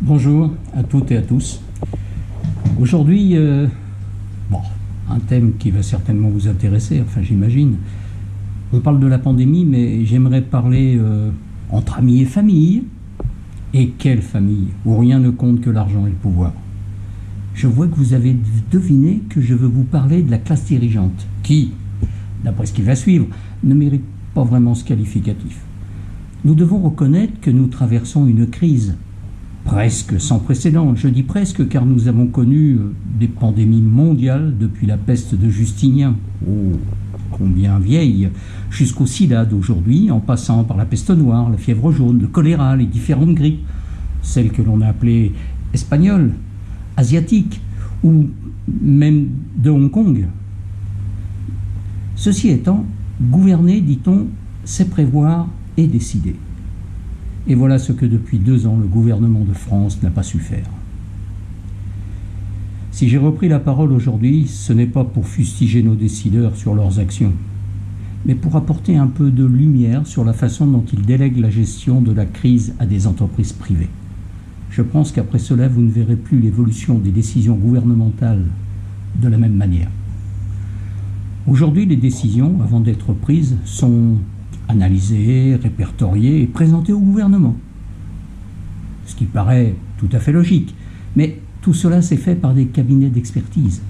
Bonjour à toutes et à tous. Aujourd'hui, un thème qui va certainement vous intéresser, enfin j'imagine. On parle de la pandémie, mais j'aimerais parler entre amis et famille. Et quelle famille, où rien ne compte que l'argent et le pouvoir. Je vois que vous avez deviné que je veux vous parler de la classe dirigeante, qui, d'après ce qui va suivre, ne mérite pas vraiment ce qualificatif. Nous devons reconnaître que nous traversons une crise presque sans précédent. Je dis presque car nous avons connu des pandémies mondiales depuis la peste de Justinien, combien vieille, jusqu'au sida d'aujourd'hui, en passant par la peste noire, la fièvre jaune, le choléra, les différentes grippes, celles que l'on a appelées espagnoles, asiatiques, ou même de Hong Kong. Ceci étant, gouverner, dit-on, c'est prévoir et décider. Et voilà ce que depuis 2 ans, le gouvernement de France n'a pas su faire. Si j'ai repris la parole aujourd'hui, ce n'est pas pour fustiger nos décideurs sur leurs actions, mais pour apporter un peu de lumière sur la façon dont ils délèguent la gestion de la crise à des entreprises privées. Je pense qu'après cela, vous ne verrez plus l'évolution des décisions gouvernementales de la même manière. Aujourd'hui, les décisions, avant d'être prises, sont analysées, répertoriées et présentées au gouvernement. Ce qui paraît tout à fait logique. Mais tout cela s'est fait par des cabinets d'expertise,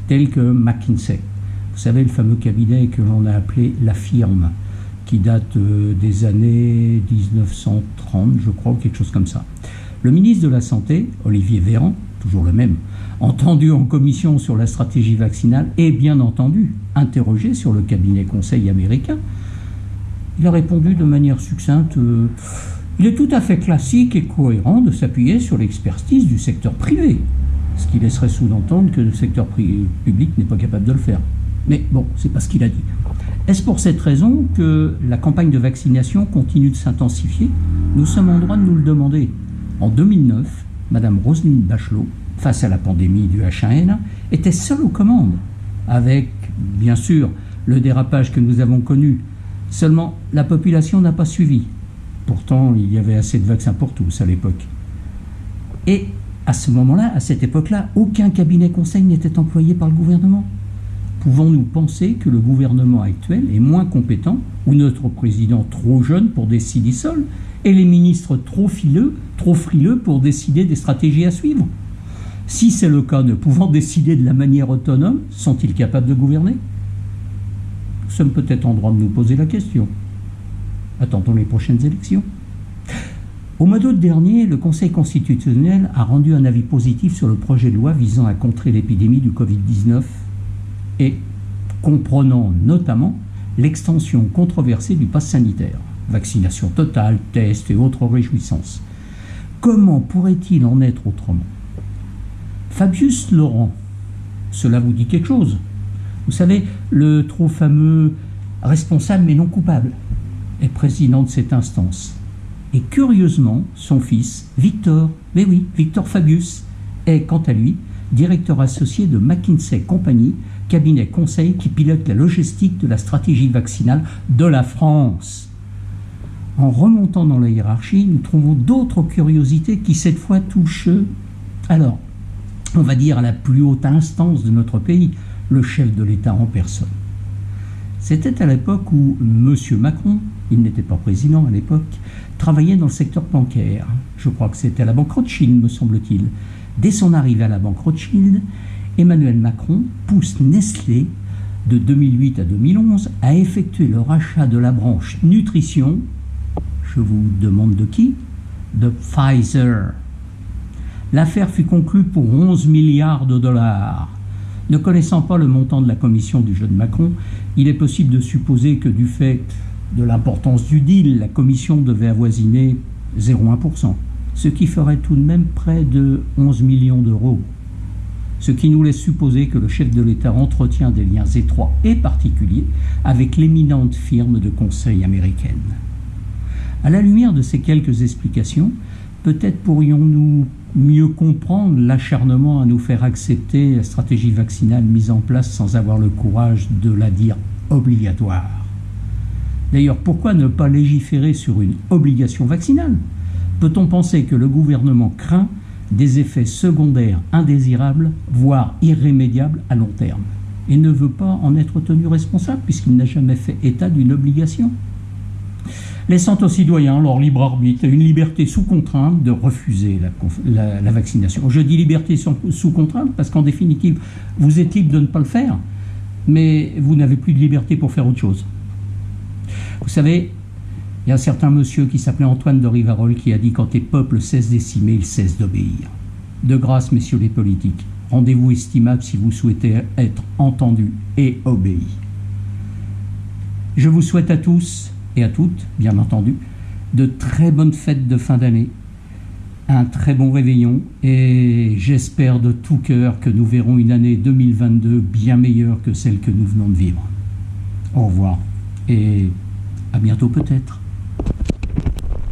tels que McKinsey. Vous savez, le fameux cabinet que l'on a appelé la firme, qui date des années 1930, je crois, ou quelque chose comme ça. Le ministre de la Santé, Olivier Véran, toujours le même, entendu en commission sur la stratégie vaccinale et bien entendu interrogé sur le cabinet conseil américain, il a répondu de manière succincte il est tout à fait classique et cohérent de s'appuyer sur l'expertise du secteur privé, ce qui laisserait sous-entendre que le secteur public n'est pas capable de le faire. Mais bon, c'est pas ce qu'il a dit. Est-ce pour cette raison que la campagne de vaccination continue de s'intensifier? Nous sommes en droit de nous le demander. En 2009, Madame Roselyne Bachelot, face à la pandémie du H1N1, était seule aux commandes, avec, bien sûr, le dérapage que nous avons connu. Seulement, la population n'a pas suivi. Pourtant, il y avait assez de vaccins pour tous à l'époque. Et à ce moment-là, à cette époque-là, aucun cabinet conseil n'était employé par le gouvernement. Pouvons-nous penser que le gouvernement actuel est moins compétent, ou notre président trop jeune pour décider seul, et les ministres trop frileux pour décider des stratégies à suivre? Si c'est le cas, ne pouvant décider de la manière autonome, sont-ils capables de gouverner? Nous sommes peut-être en droit de nous poser la question. Attendons les prochaines élections. Au mois d'août dernier, le Conseil constitutionnel a rendu un avis positif sur le projet de loi visant à contrer l'épidémie du Covid-19 et comprenant notamment l'extension controversée du pass sanitaire, vaccination totale, tests et autres réjouissances. Comment pourrait-il en être autrement? Fabius Laurent, cela vous dit quelque chose? Vous savez, le trop fameux responsable mais non coupable est président de cette instance. Et curieusement, son fils, Victor Fabius, est quant à lui directeur associé de McKinsey Company, cabinet conseil qui pilote la logistique de la stratégie vaccinale de la France. En remontant dans la hiérarchie, nous trouvons d'autres curiosités qui cette fois touchent, alors, on va dire à la plus haute instance de notre pays, le chef de l'État en personne. C'était à l'époque où M. Macron, il n'était pas président à l'époque, travaillait dans le secteur bancaire. Je crois que c'était à la banque Rothschild, me semble-t-il. Dès son arrivée à la banque Rothschild, Emmanuel Macron pousse Nestlé, de 2008 à 2011, à effectuer le rachat de la branche nutrition. Je vous demande de qui? De Pfizer. L'affaire fut conclue pour 11 milliards de dollars. Ne connaissant pas le montant de la commission du jeune Macron, il est possible de supposer que du fait de l'importance du deal, la commission devait avoisiner 0,1%, ce qui ferait tout de même près de 11 millions d'euros. Ce qui nous laisse supposer que le chef de l'État entretient des liens étroits et particuliers avec l'éminente firme de conseil américaine. À la lumière de ces quelques explications, peut-être pourrions-nous mieux comprendre l'acharnement à nous faire accepter la stratégie vaccinale mise en place sans avoir le courage de la dire obligatoire. D'ailleurs, pourquoi ne pas légiférer sur une obligation vaccinale? Peut-on penser que le gouvernement craint des effets secondaires indésirables, voire irrémédiables à long terme, et ne veut pas en être tenu responsable puisqu'il n'a jamais fait état d'une obligation. Laissant aux citoyens leur libre arbitre et une liberté sous contrainte de refuser la vaccination. Je dis liberté sous contrainte parce qu'en définitive, vous êtes libre de ne pas le faire, mais vous n'avez plus de liberté pour faire autre chose. Vous savez, il y a un certain monsieur qui s'appelait Antoine de Rivarol qui a dit « Quand tes peuples cessent d'estimer, ils cessent d'obéir ». De grâce, messieurs les politiques, rendez-vous estimable si vous souhaitez être entendus et obéis. Je vous souhaite à tous et à toutes, bien entendu, de très bonnes fêtes de fin d'année, un très bon réveillon, et j'espère de tout cœur que nous verrons une année 2022 bien meilleure que celle que nous venons de vivre. Au revoir et à bientôt peut-être.